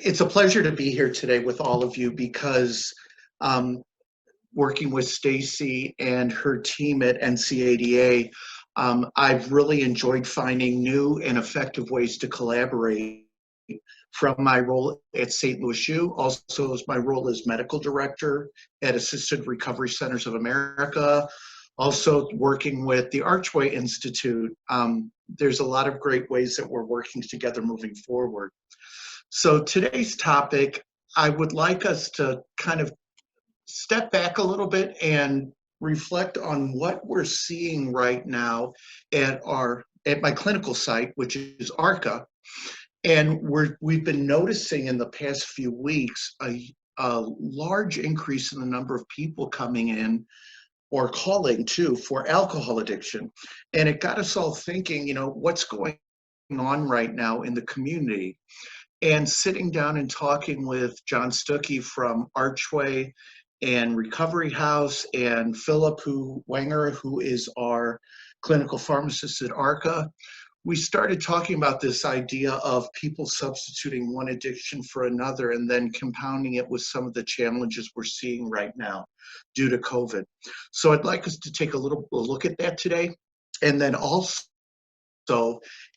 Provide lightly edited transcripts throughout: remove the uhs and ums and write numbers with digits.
It's a pleasure to be here today with all of you because working with Stacy and her team at NCADA, I've really enjoyed finding new and effective ways to collaborate from my role at St. Louis U, also as my role as medical director at Assisted Recovery Centers of America, also working with the ARCHway Institute. There's a lot of great ways that we're working together moving forward. So today's topic, I would like us to kind of step back a little bit and reflect on what we're seeing right now at my clinical site, which is ARCHA. And we've been noticing in the past few weeks a large increase in the number of people coming in or calling too for alcohol addiction. And it got us all thinking, what's going on right now in the community? And sitting down and talking with John Stuckey from ARCHway and Recovery House and Philip Wenger, who is our clinical pharmacist at ARCHA, we started talking about this idea of people substituting one addiction for another and then compounding it with some of the challenges we're seeing right now due to COVID. So I'd like us to take a look at that today. And then also,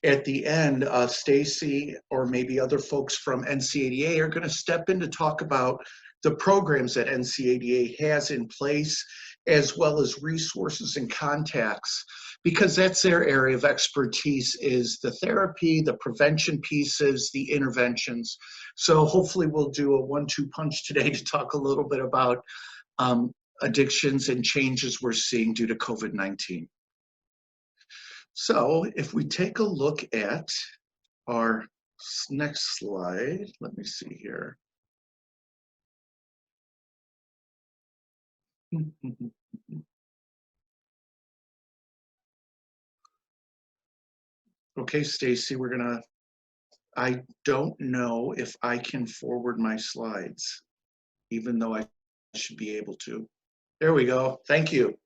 at the end, Stacy or maybe other folks from NCADA are going to step in to talk about the programs that NCADA has in place, as well as resources and contacts, because that's their area of expertise, is the therapy, the prevention pieces, the interventions. So hopefully we'll do a 1-2 punch today to talk a little bit about addictions and changes we're seeing due to COVID-19. So if we take a look at our next slide, let me see here. Okay, Stacy, I don't know if I can forward my slides, even though I should be able to. There we go, thank you.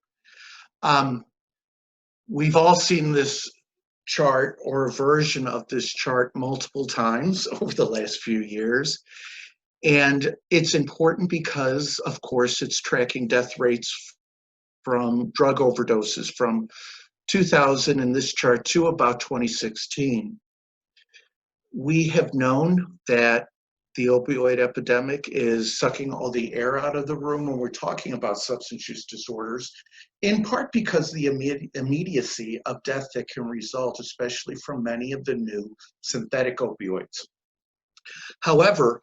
We've all seen this chart or a version of this chart multiple times over the last few years. And it's important because, of course, it's tracking death rates from drug overdoses from 2000 in this chart to about 2016. We have known that the opioid epidemic is sucking all the air out of the room when we're talking about substance use disorders, in part because the immediacy of death that can result, especially from many of the new synthetic opioids. However,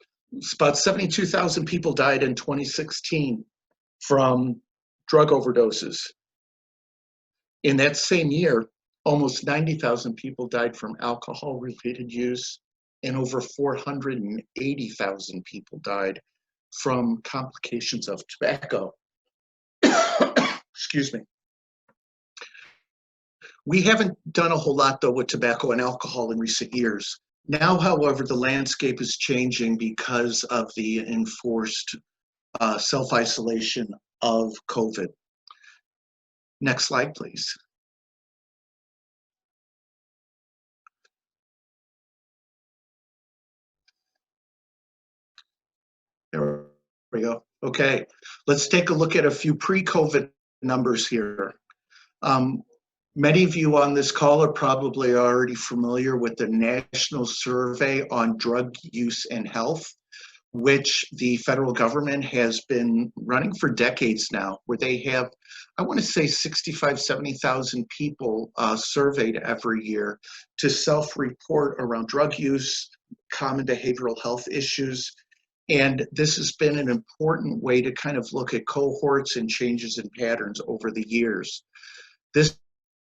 about 72,000 people died in 2016 from drug overdoses. In that same year, almost 90,000 people died from alcohol-related use, and over 480,000 people died from complications of tobacco. Excuse me. We haven't done a whole lot, though, with tobacco and alcohol in recent years. Now, however, the landscape is changing because of the enforced self-isolation of COVID. Next slide, please. There we go. Okay, let's take a look at a few pre-COVID numbers here. Many of you on this call are probably already familiar with the National Survey on Drug Use and Health, which the federal government has been running for decades now, where they have, I want to say 65, 70,000 people surveyed every year to self-report around drug use, common behavioral health issues. And this has been an important way to kind of look at cohorts and changes in patterns over the years. This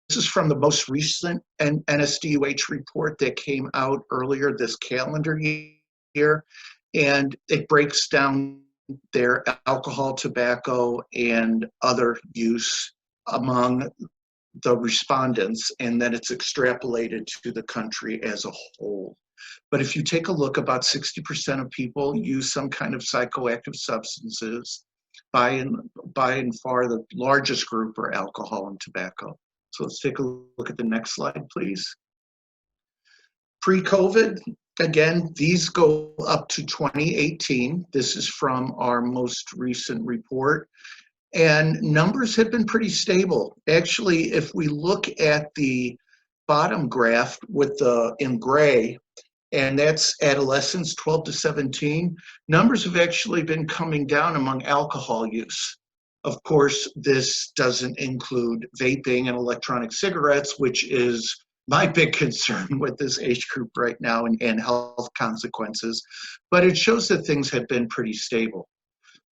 is from the most recent NSDUH report that came out earlier this calendar year, and it breaks down their alcohol, tobacco, and other use among the respondents, and then it's extrapolated to the country as a whole. But if you take a look, about 60% of people use some kind of psychoactive substances. By and far, the largest group are alcohol and tobacco. So let's take a look at the next slide, please. Pre-COVID, Again, these go up to 2018. This is from our most recent report. And numbers have been pretty stable. Actually, if we look at the bottom graph with the in gray, and that's adolescents 12 to 17, numbers have actually been coming down among alcohol use. Of course, this doesn't include vaping and electronic cigarettes, which is my big concern with this age group right now and health consequences, but it shows that things have been pretty stable.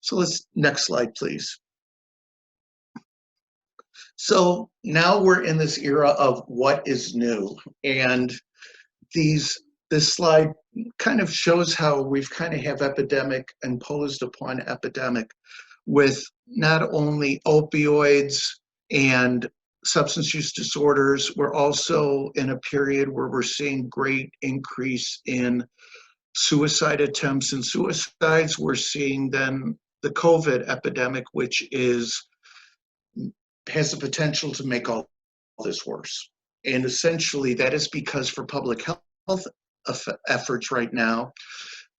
So next slide, please. So now we're in this era of what is new, and this slide kind of shows how we've kind of have epidemic imposed upon epidemic with not only opioids and substance use disorders. We're also in a period where we're seeing great increase in suicide attempts and suicides. We're seeing then the COVID epidemic, which has the potential to make all this worse. And essentially that is because for public health efforts right now,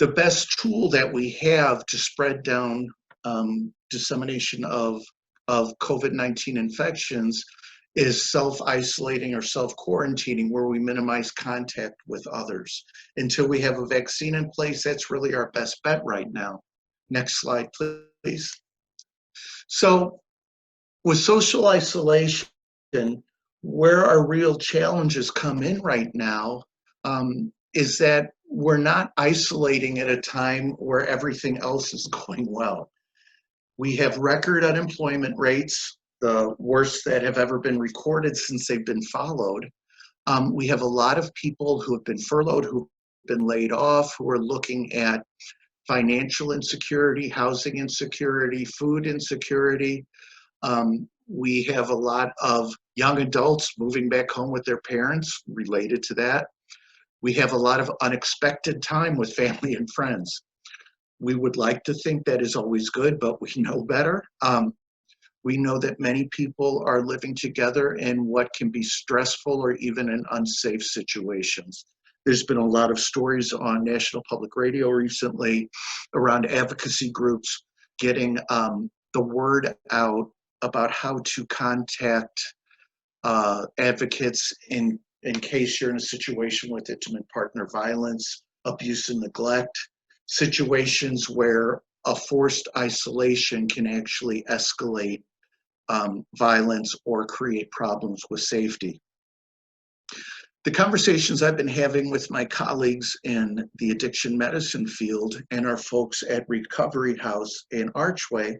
the best tool that we have to spread down dissemination of COVID-19 infections is self-isolating or self-quarantining, where we minimize contact with others. Until we have a vaccine in place, that's really our best bet right now. Next slide, please. So with social isolation, where our real challenges come in right now is that we're not isolating at a time where everything else is going well. We have record unemployment rates, the worst that have ever been recorded since they've been followed. We have a lot of people who have been furloughed, who've been laid off, who are looking at financial insecurity, housing insecurity, food insecurity. We have a lot of young adults moving back home with their parents related to that. We have a lot of unexpected time with family and friends. We would like to think that is always good, but we know better. We know that many people are living together in what can be stressful or even in unsafe situations. There's been a lot of stories on National Public Radio recently around advocacy groups getting the word out about how to contact advocates in case you're in a situation with intimate partner violence, abuse and neglect, situations where a forced isolation can actually escalate violence or create problems with safety. The conversations I've been having with my colleagues in the addiction medicine field and our folks at Recovery House and ARCHway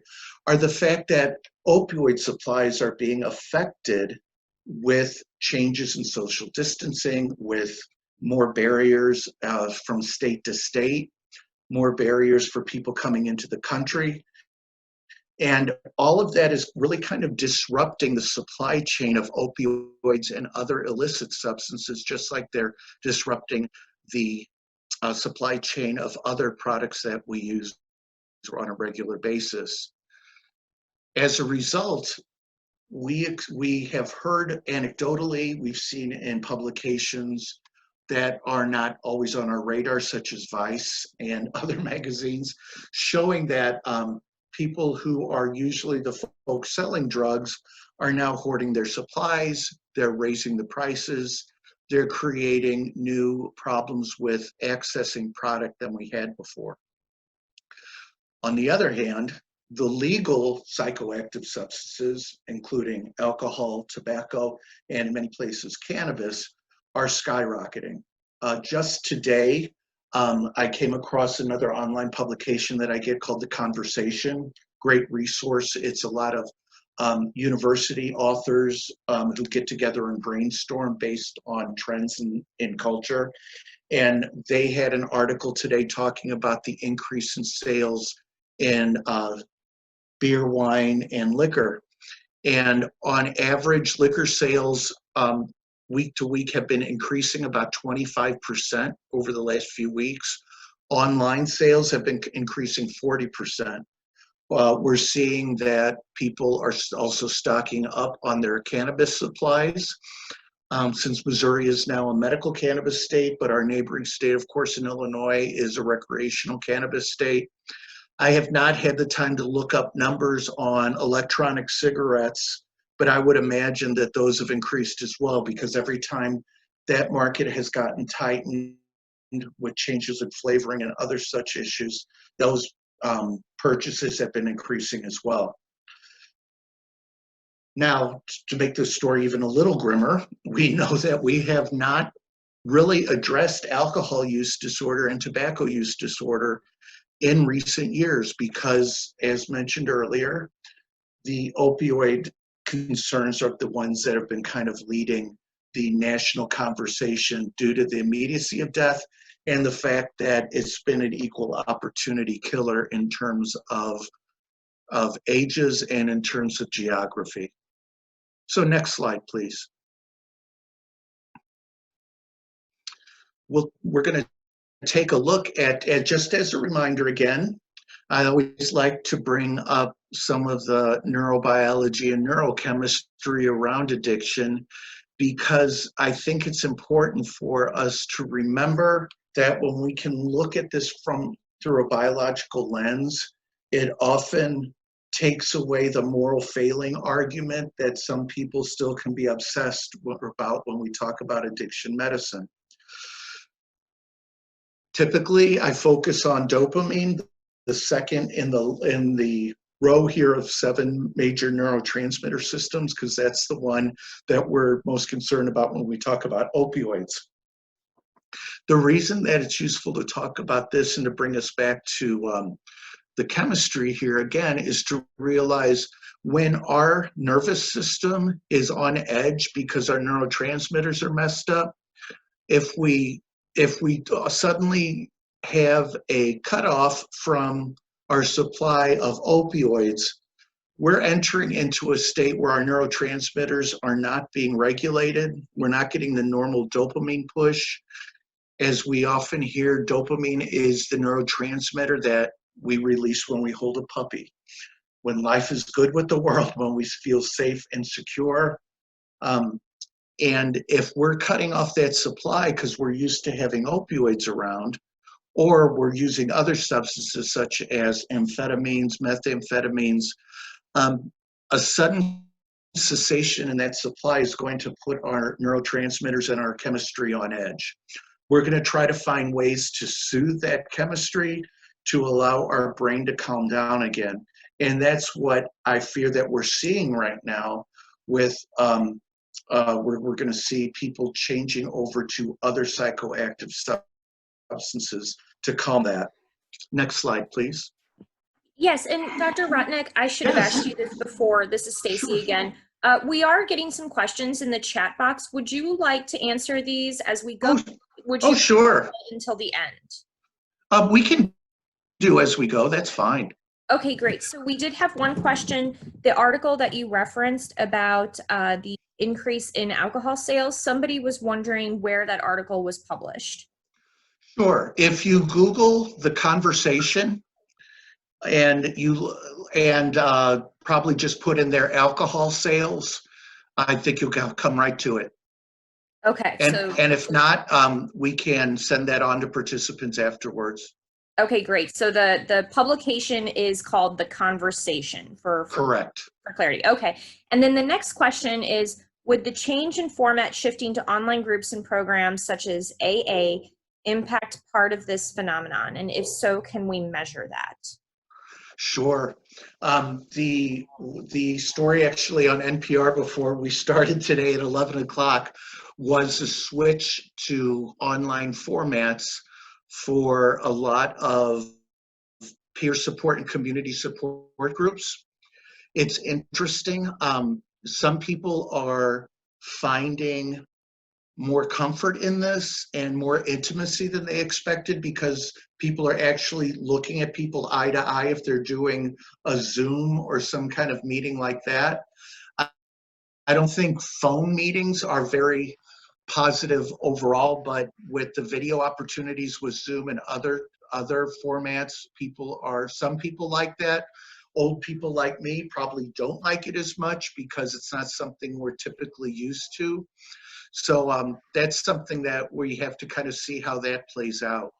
are the fact that opioid supplies are being affected with changes in social distancing, with more barriers from state to state, more barriers for people coming into the country. And all of that is really kind of disrupting the supply chain of opioids and other illicit substances, just like they're disrupting the supply chain of other products that we use on a regular basis. As a result, we have heard anecdotally, we've seen in publications that are not always on our radar, such as Vice and other magazines, showing that people who are usually the folks selling drugs are now hoarding their supplies, they're raising the prices, they're creating new problems with accessing product than we had before. On the other hand, the legal psychoactive substances, including alcohol, tobacco, and in many places cannabis, are skyrocketing. Just today, I came across another online publication that I get called The Conversation. Great resource. It's a lot of university authors who get together and brainstorm based on trends in culture. And they had an article today talking about the increase in sales in beer, wine, and liquor. And on average, liquor sales week to week have been increasing about 25% over the last few weeks. Online sales have been increasing 40%. We're seeing that people are also stocking up on their cannabis supplies. since Missouri is now a medical cannabis state, but our neighboring state, of course, in Illinois is a recreational cannabis state. I have not had the time to look up numbers on electronic cigarettes, but I would imagine that those have increased as well, because every time that market has gotten tightened with changes in flavoring and other such issues, those purchases have been increasing as well. Now, to make this story even a little grimmer, we know that we have not really addressed alcohol use disorder and tobacco use disorder in recent years because, as mentioned earlier, the opioid concerns are the ones that have been kind of leading the national conversation due to the immediacy of death and the fact that it's been an equal opportunity killer in terms of ages and in terms of geography. So next slide, please. We're going to take a look at, just as a reminder again, I always like to bring up some of the neurobiology and neurochemistry around addiction because I think it's important for us to remember that when we can look at this through a biological lens, it often takes away the moral failing argument that some people still can be obsessed about when we talk about addiction medicine. Typically, I focus on dopamine, the second in the row here of 7 major neurotransmitter systems, because that's the one that we're most concerned about when we talk about opioids. The reason that it's useful to talk about this and to bring us back to the chemistry here again is to realize when our nervous system is on edge because our neurotransmitters are messed up, if we suddenly have a cutoff from our supply of opioids, we're entering into a state where our neurotransmitters are not being regulated. We're not getting the normal dopamine push. As we often hear, dopamine is the neurotransmitter that we release when we hold a puppy, when life is good with the world, when we feel safe and secure. And if we're cutting off that supply because we're used to having opioids around, or we're using other substances such as amphetamines, methamphetamines, a sudden cessation in that supply is going to put our neurotransmitters and our chemistry on edge. We're going to try to find ways to soothe that chemistry to allow our brain to calm down again. And that's what I fear that we're seeing right now with we're going to see people changing over to other psychoactive substances to calm that. Next slide, please. Yes, and Dr. Rottnek, I should have asked you this before. This is Stacy again. We are getting some questions in the chat box. Would you like to answer these as we go? Would you sure. Until the end? We can do as we go. That's fine. Okay, great. So we did have one question. The article that you referenced about the increase in alcohol sales, somebody was wondering where that article was published. Sure. If you Google the conversation and probably just put in there alcohol sales, I think you'll come right to it. Okay. And if not, we can send that on to participants afterwards. Okay, great. So the publication is called The Conversation Correct. For clarity. Okay. And then the next question is, would the change in format shifting to online groups and programs such as AA impact part of this phenomenon? And if so, can we measure that? Sure. The story actually on NPR before we started today at 11 o'clock was a switch to online formats for a lot of peer support and community support groups. It's interesting. Some people are finding more comfort in this and more intimacy than they expected because people are actually looking at people eye to eye if they're doing a Zoom or some kind of meeting like that. I don't think phone meetings are very positive overall, but with the video opportunities with Zoom and other formats, some people like that. Old people like me probably don't like it as much because it's not something we're typically used to. So that's something that we have to kind of see how that plays out.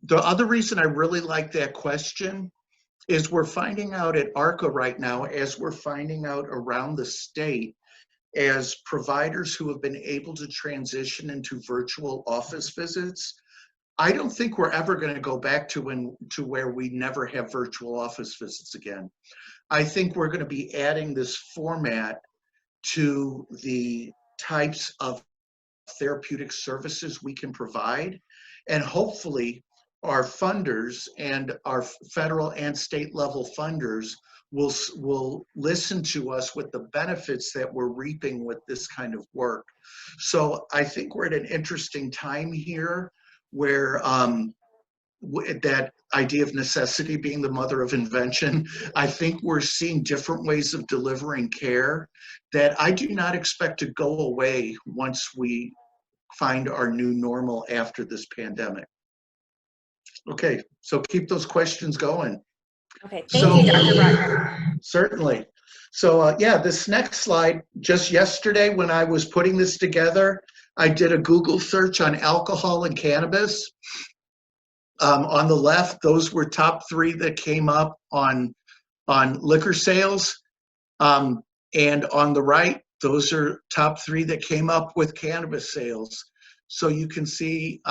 The other reason I really like that question is we're finding out at ARCHway right now, as we're finding out around the state, as providers who have been able to transition into virtual office visits, I don't think we're ever going to go back to where we never have virtual office visits again. I think we're going to be adding this format to the types of therapeutic services we can provide, and hopefully our funders and our federal and state level funders will listen to us with the benefits that we're reaping with this kind of work. So I think we're at an interesting time here where that idea of necessity being the mother of invention, I think we're seeing different ways of delivering care that I do not expect to go away once we find our new normal after this pandemic. Okay, so keep those questions going. Okay, thank you, Dr. Rottnek. Certainly. So yeah, this next slide, just yesterday when I was putting this together, I did a Google search on alcohol and cannabis. On the left, those were top 3 that came up on liquor sales. And on the right, those are top 3 that came up with cannabis sales. So you can see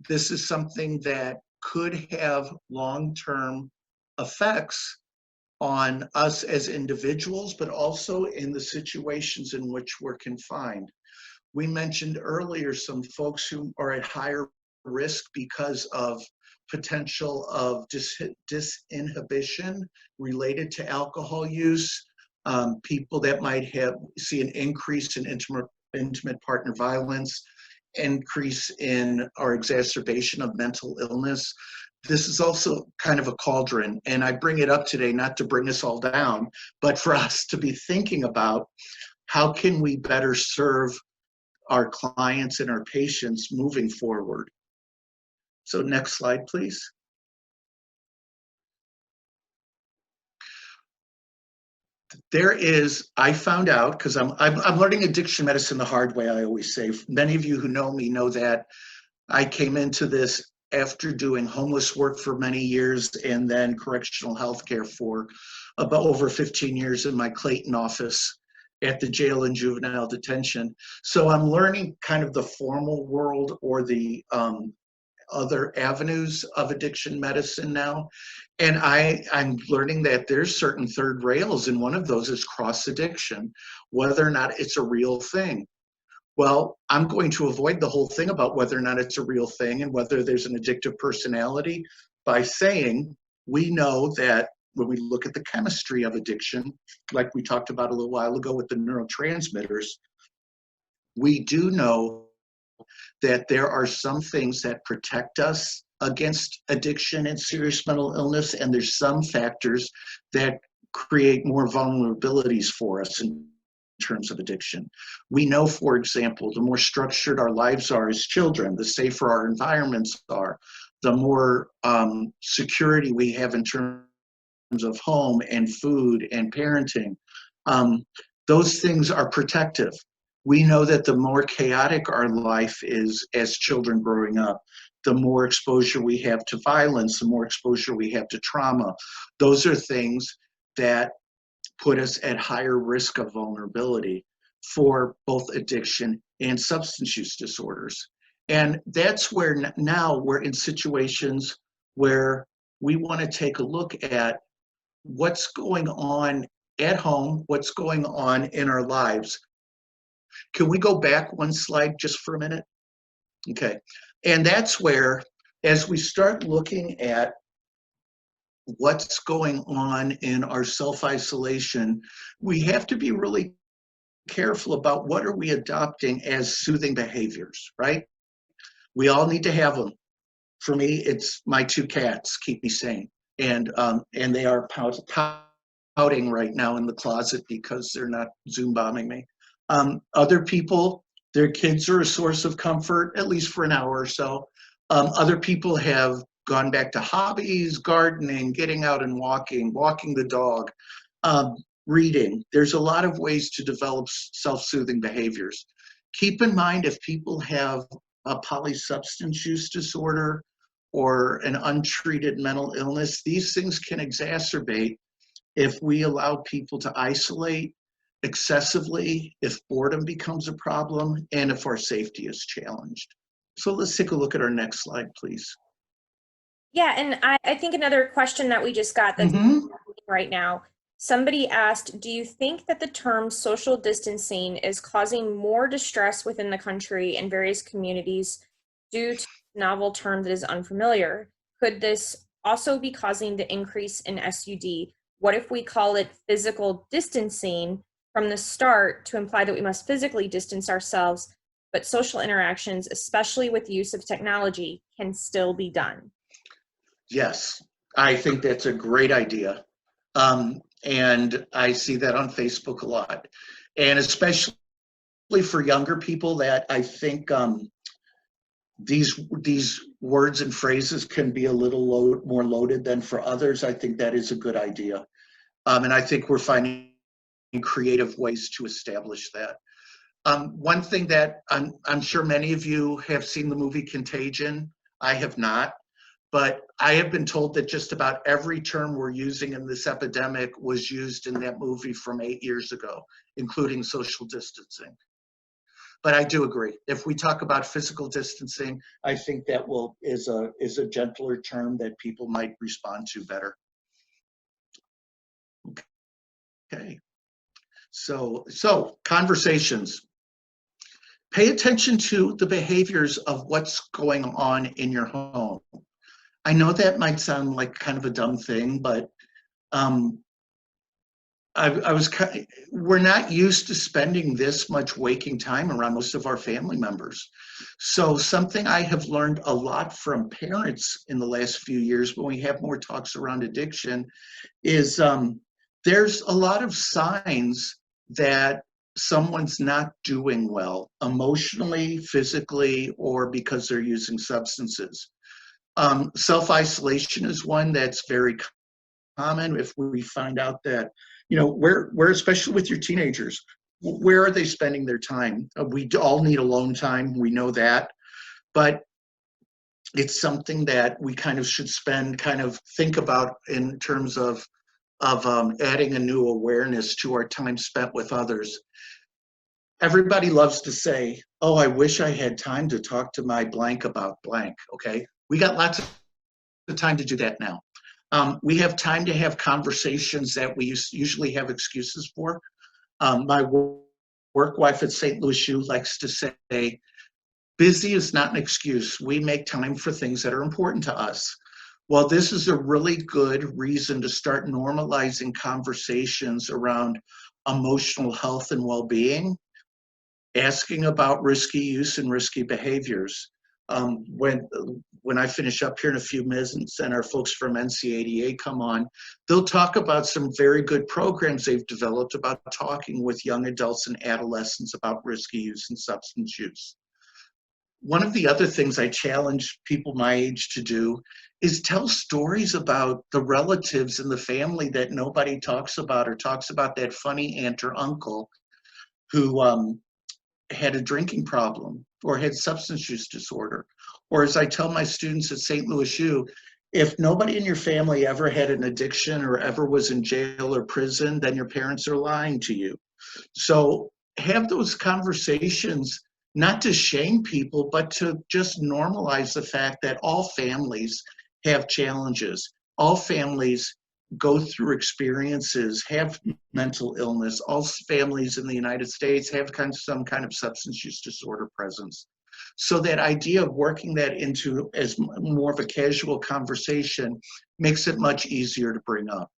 this is something that could have long-term effects on us as individuals, but also in the situations in which we're confined. We mentioned earlier some folks who are at higher risk because of potential of disinhibition related to alcohol use, people that might see an increase in intimate partner violence, increase in or exacerbation of mental illness. This is also kind of a cauldron, and I bring it up today not to bring us all down, but for us to be thinking about how can we better serve our clients and our patients moving forward. So next slide, please. I found out, because I'm learning addiction medicine the hard way, I always say. Many of you who know me know that I came into this after doing homeless work for many years and then correctional health care for about over 15 years in my Clayton office at the jail and juvenile detention. So I'm learning kind of the formal world or the other avenues of addiction medicine now. And I'm learning that there's certain third rails, and one of those is cross addiction, whether or not it's a real thing. Well, I'm going to avoid the whole thing about whether or not it's a real thing and whether there's an addictive personality by saying we know that when we look at the chemistry of addiction, like we talked about a little while ago with the neurotransmitters, we do know that there are some things that protect us against addiction and serious mental illness, and there's some factors that create more vulnerabilities for us in terms of addiction. We know, for example, the more structured our lives are as children, the safer our environments are, the more security we have in terms of home and food and parenting. Those things are protective. We know that the more chaotic our life is as children growing up, the more exposure we have to violence, the more exposure we have to trauma. Those are things that put us at higher risk of vulnerability for both addiction and substance use disorders. And that's where now we're in situations where we want to take a look at what's going on at home, what's going on in our lives. Can we go back one slide just for a minute? Okay. And that's where, as we start looking at what's going on in our self-isolation, we have to be really careful about what are we adopting as soothing behaviors, right? We all need to have them. For me, it's my 2 cats keep me sane. And they are pouting right now in the closet because they're not Zoom bombing me. Other people, their kids are a source of comfort, at least for an hour or so. Other people have gone back to hobbies, gardening, getting out and walking the dog, reading. There's a lot of ways to develop self-soothing behaviors. Keep in mind, if people have a polysubstance use disorder or an untreated mental illness, these things can exacerbate if we allow people to isolate excessively, if boredom becomes a problem, and if our safety is challenged. So let's take a look at our next slide, please. Yeah, and I think another question that we just got that's right now, somebody asked, do you think that the term social distancing is causing more distress within the country and various communities due to a novel term that is unfamiliar? Could this also be causing the increase in SUD? What if we call it physical distancing from the start to imply that we must physically distance ourselves, but social interactions, especially with the use of technology, can still be done? Yes, I think that's a great idea. And I see that on Facebook a lot. And especially for younger people, that I think these words and phrases can be a little more loaded than for others. I think that is a good idea. And I think we're finding creative ways to establish that. One thing that I'm sure many of you have seen the movie Contagion. I have not. But I have been told that just about every term we're using in this epidemic was used in that movie from 8 years ago, including social distancing. But I do agree. If we talk about physical distancing, I think that is a gentler term that people might respond to better. Okay. So conversations. Pay attention to the behaviors of what's going on in your home. I know that might sound like kind of a dumb thing, but we're not used to spending this much waking time around most of our family members. So something I have learned a lot from parents in the last few years when we have more talks around addiction is there's a lot of signs that someone's not doing well emotionally, physically, or because they're using substances. Self-isolation is one that's very common. If we find out that, where especially with your teenagers, where are they spending their time? We all need alone time, we know that, but it's something that we kind of should think about in terms of adding a new awareness to our time spent with others. Everybody loves to say, oh, I wish I had time to talk to my blank about blank, okay? We got lots of time to do that now. We have time to have conversations that we usually have excuses for. My work wife at St. Louis U likes to say, busy is not an excuse. We make time for things that are important to us. Well, this is a really good reason to start normalizing conversations around emotional health and well-being, asking about risky use and risky behaviors. When I finish up here in a few minutes and our folks from NCADA come on, they'll talk about some very good programs they've developed about talking with young adults and adolescents about risky use and substance use. One of the other things I challenge people my age to do is tell stories about the relatives in the family that nobody talks about, or talks about that funny aunt or uncle who had a drinking problem or had substance use disorder. Or as I tell my students at St. Louis U, if nobody in your family ever had an addiction or ever was in jail or prison, then your parents are lying to you. So have those conversations, not to shame people, but to just normalize the fact that all families have challenges. All families go through experiences, have mental illness. All families in the United States have some kind of substance use disorder presence. So that idea of working that into as more of a casual conversation makes it much easier to bring up.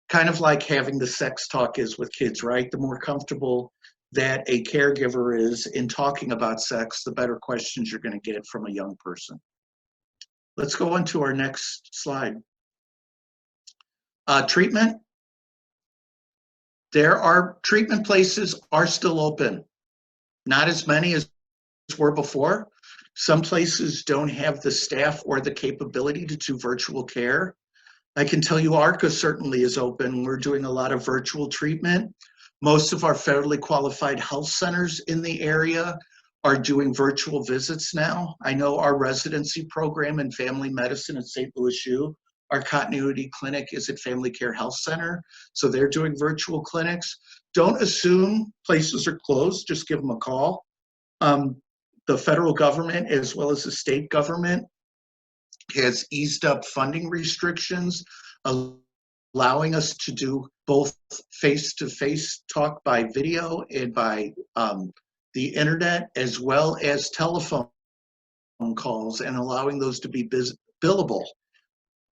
Kind of like having the sex talk is with kids, right? The more comfortable that a caregiver is in talking about sex, the better questions you're going to get from a young person. Let's go on to our next slide. Treatment. There are treatment places are still open. Not as many as were before. Some places don't have the staff or the capability to do virtual care. I can tell you ARCHway certainly is open. We're doing a lot of virtual treatment. Most of our federally qualified health centers in the area are doing virtual visits now. I know our residency program in family medicine at St. Louis U, our continuity clinic is at Family Care Health Center, so they're doing virtual clinics. Don't assume places are closed, just give them a call. The federal government as well as the state government has eased up funding restrictions, allowing us to do both face-to-face talk by video and by the internet, as well as telephone calls, and allowing those to be billable.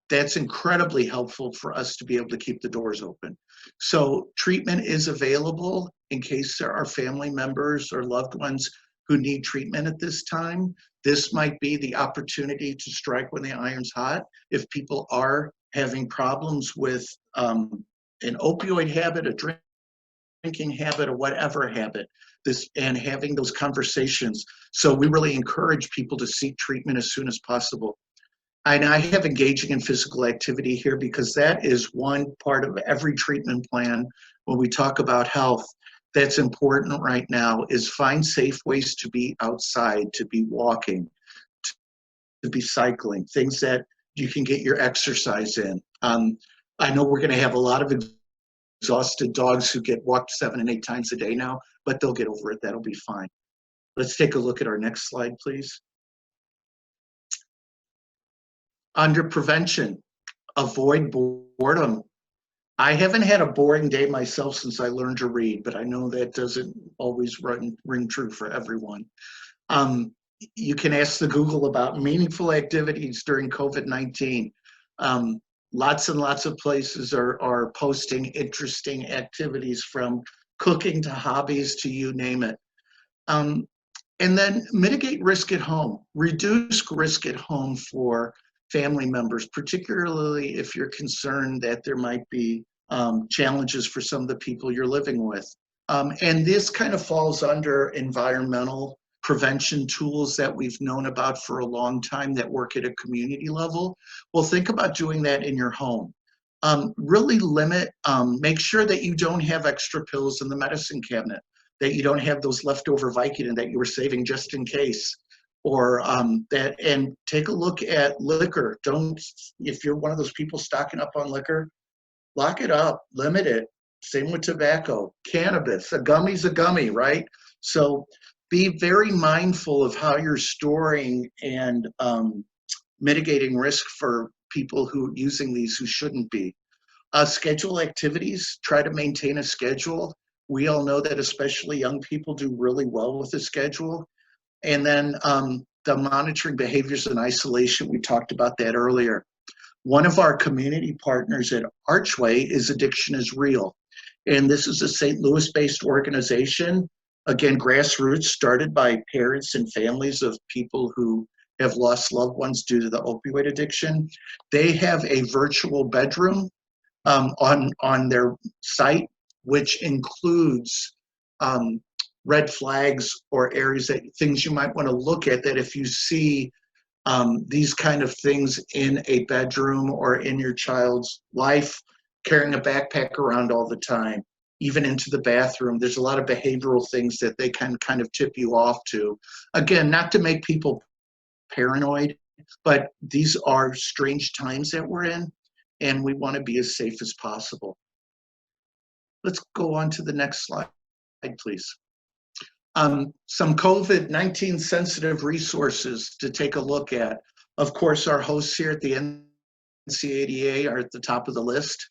That's incredibly helpful for us to be able to keep the doors open. So treatment is available in case there are family members or loved ones who need treatment at this time. This might be the opportunity to strike when the iron's hot. If people are having problems with an opioid habit, a drinking habit, or whatever habit, and having those conversations. So we really encourage people to seek treatment as soon as possible. And I have engaging in physical activity here because that is one part of every treatment plan when we talk about health that's important right now, is find safe ways to be outside, to be walking, to be cycling, things that you can get your exercise in. I know we're going to have a lot of exhausted dogs who get walked 7 and 8 times a day now, but they'll get over it. That'll be fine. Let's take a look at our next slide, please. Under prevention, avoid boredom. I haven't had a boring day myself since I learned to read, but I know that doesn't always ring true for everyone. You can ask the Google about meaningful activities during COVID-19. Lots and lots of places are posting interesting activities, from cooking to hobbies to you name it. And then mitigate risk at home. Reduce risk at home for family members, particularly if you're concerned that there might be challenges for some of the people you're living with. And this kind of falls under environmental prevention tools that we've known about for a long time that work at a community level. Well, think about doing that in your home. Really limit, make sure that you don't have extra pills in the medicine cabinet, that you don't have those leftover Vicodin that you were saving just in case. Or and take a look at liquor. If you're one of those people stocking up on liquor, lock it up, limit it. Same with tobacco. Cannabis, a gummy's a gummy, right? So be very mindful of how you're storing and mitigating risk for people who are using these who shouldn't be. Schedule activities, try to maintain a schedule. We all know that especially young people do really well with a schedule. And then the monitoring behaviors in isolation, we talked about that earlier. One of our community partners at ARCHway is Addiction is Real. And this is a St. Louis-based organization, again, grassroots, started by parents and families of people who have lost loved ones due to the opioid addiction. They have a virtual bedroom on their site, which includes red flags or areas things you might want to look at, that if you see these kind of things in a bedroom or in your child's life, carrying a backpack around all the time, even into the bathroom, there's a lot of behavioral things that they can kind of tip you off to. Again, not to make people paranoid, but these are strange times that we're in, and we want to be as safe as possible. Let's go on to the next slide, please. Some COVID-19 sensitive resources to take a look at. Of course, our hosts here at the NCADA are at the top of the list.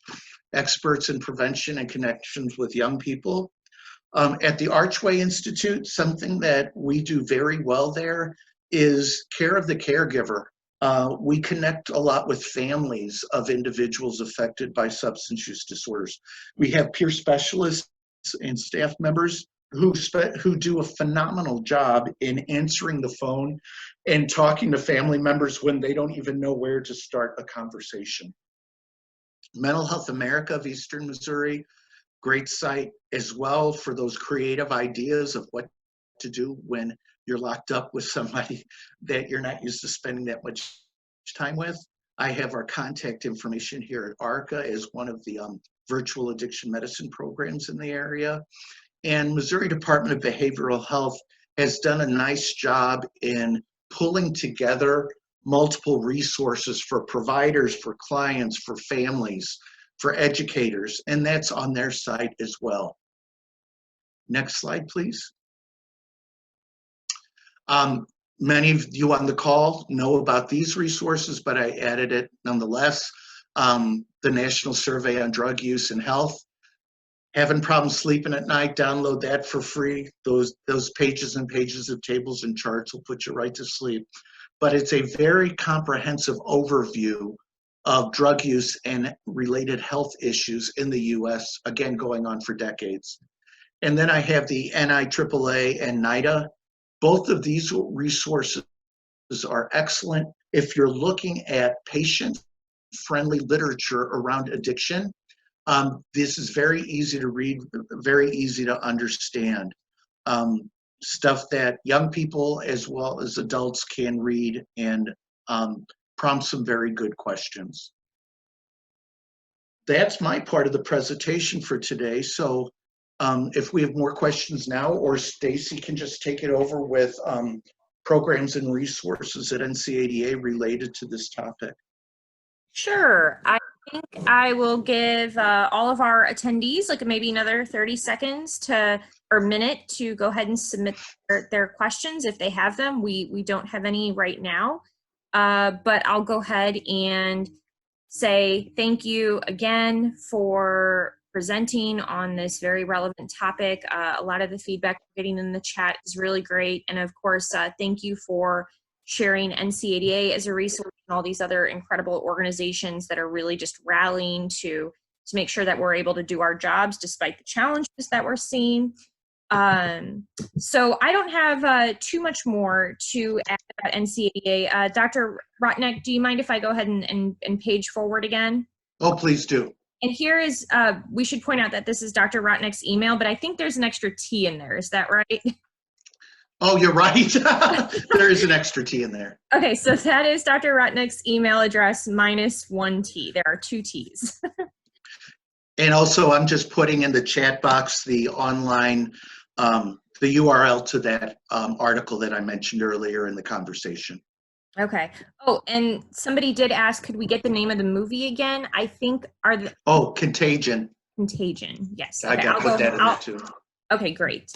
Experts in prevention and connections with young people. At the ARCHway Institute, something that we do very well there is care of the caregiver. We connect a lot with families of individuals affected by substance use disorders. We have peer specialists and staff members who do a phenomenal job in answering the phone and talking to family members when they don't even know where to start a conversation. Mental Health America of Eastern Missouri, great site as well for those creative ideas of what to do when you're locked up with somebody that you're not used to spending that much time with. I have our contact information here at ARCA as one of the virtual addiction medicine programs in the area. And Missouri Department of Behavioral Health has done a nice job in pulling together multiple resources for providers, for clients, for families, for educators, and that's on their site as well. Next slide, please. Many of you on the call know about these resources, but I added it nonetheless. The National Survey on Drug Use and Health. Having problems sleeping at night, download that for free. Those pages and pages of tables and charts will put you right to sleep. But it's a very comprehensive overview of drug use and related health issues in the US, again, going on for decades. And then I have the NIAAA and NIDA. Both of these resources are excellent if you're looking at patient-friendly literature around addiction. This is very easy to read, very easy to understand. Stuff that young people as well as adults can read and prompt some very good questions. That's my part of the presentation for today. So if we have more questions now, or Stacy can just take it over with programs and resources at NCADA related to this topic. Sure. I think I will give all of our attendees like maybe another 30 seconds to, or minute, to go ahead and submit their questions if they have them. We don't have any right now, but I'll go ahead and say thank you again for presenting on this very relevant topic. A lot of the feedback we're getting in the chat is really great. And of course, thank you for sharing NCADA as a resource and all these other incredible organizations that are really just rallying to make sure that we're able to do our jobs despite the challenges that we're seeing. So I don't have too much more to add about NCADA. Dr. Rottnek, do you mind if I go ahead and page forward again? Oh, please do. And here is, we should point out that this is Dr. Rottnek's email, but I think there's an extra T in there. Is that right? Oh, you're right. There is an extra T in there. Okay, so that is Dr. Rottnek's email address minus 1 T. There are 2 T's. And also, I'm just putting in the chat box the online, the URL to that article that I mentioned earlier in the conversation. Okay. Oh, and somebody did ask, could we get the name of the movie again? I think Oh, Contagion. Contagion. Yes. Okay, I got to put that in there too. Okay, great.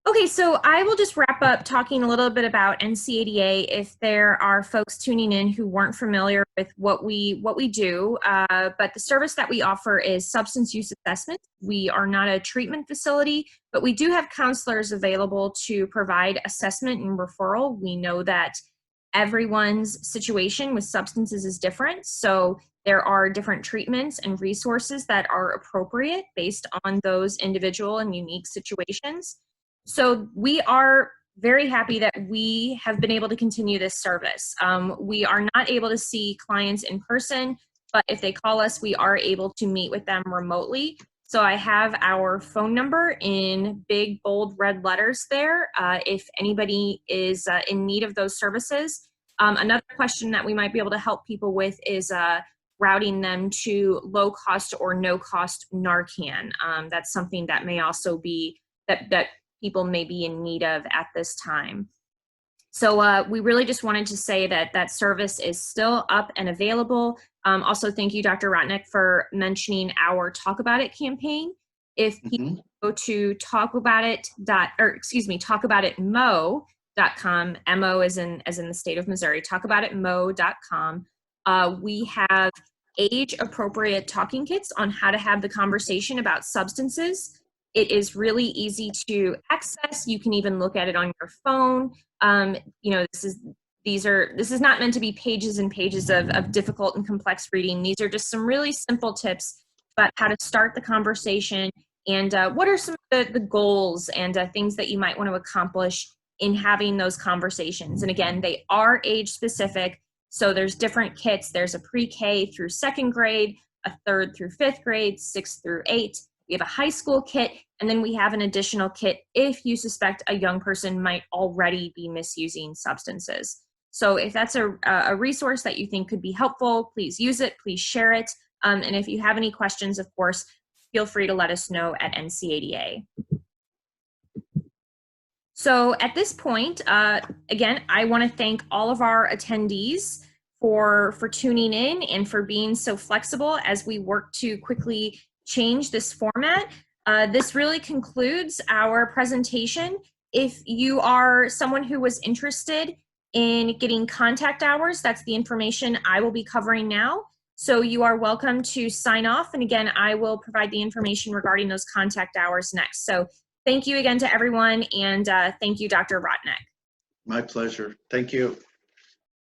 Okay, so I will just wrap up talking a little bit about NCADA if there are folks tuning in who weren't familiar with what we do. But the service that we offer is substance use assessment. We are not a treatment facility, but we do have counselors available to provide assessment and referral. We know that everyone's situation with substances is different, so there are different treatments and resources that are appropriate based on those individual and unique situations. So we are very happy that we have been able to continue this service. We are not able to see clients in person, but if they call us, we are able to meet with them remotely. So I have our phone number in big, bold, red letters there if anybody is in need of those services. Another question that we might be able to help people with is routing them to low-cost or no-cost Narcan. That's something that may also be, that people may be in need of at this time. So we really just wanted to say that that service is still up and available. Also, thank you, Dr. Rottnek, for mentioning our Talk About It campaign. If people go to talkaboutitmo.com, MO as in the state of Missouri, talkaboutitmo.com, we have age-appropriate talking kits on how to have the conversation about substances. It is really easy to access. You can even look at it on your phone. You know, this is not meant to be pages and pages of difficult and complex reading. These are just some really simple tips about how to start the conversation and what are some of the goals and things that you might want to accomplish in having those conversations. And again, they are age specific. So there's different kits. There's a pre-K through 2nd grade, a 3rd through 5th grade, 6th through 8th. We have a high school kit, and then we have an additional kit if you suspect a young person might already be misusing substances. So if that's a resource that you think could be helpful, please use it, please share it. And if you have any questions, of course, feel free to let us know at NCADA. So at this point, again, I want to thank all of our attendees for tuning in and for being so flexible as we work to quickly change this format. This really concludes our presentation. If you are someone who was interested in getting contact hours, that's the information I will be covering now. So you are welcome to sign off. And again, I will provide the information regarding those contact hours next. So thank you again to everyone. And thank you, Dr. Rottnek. My pleasure. Thank you.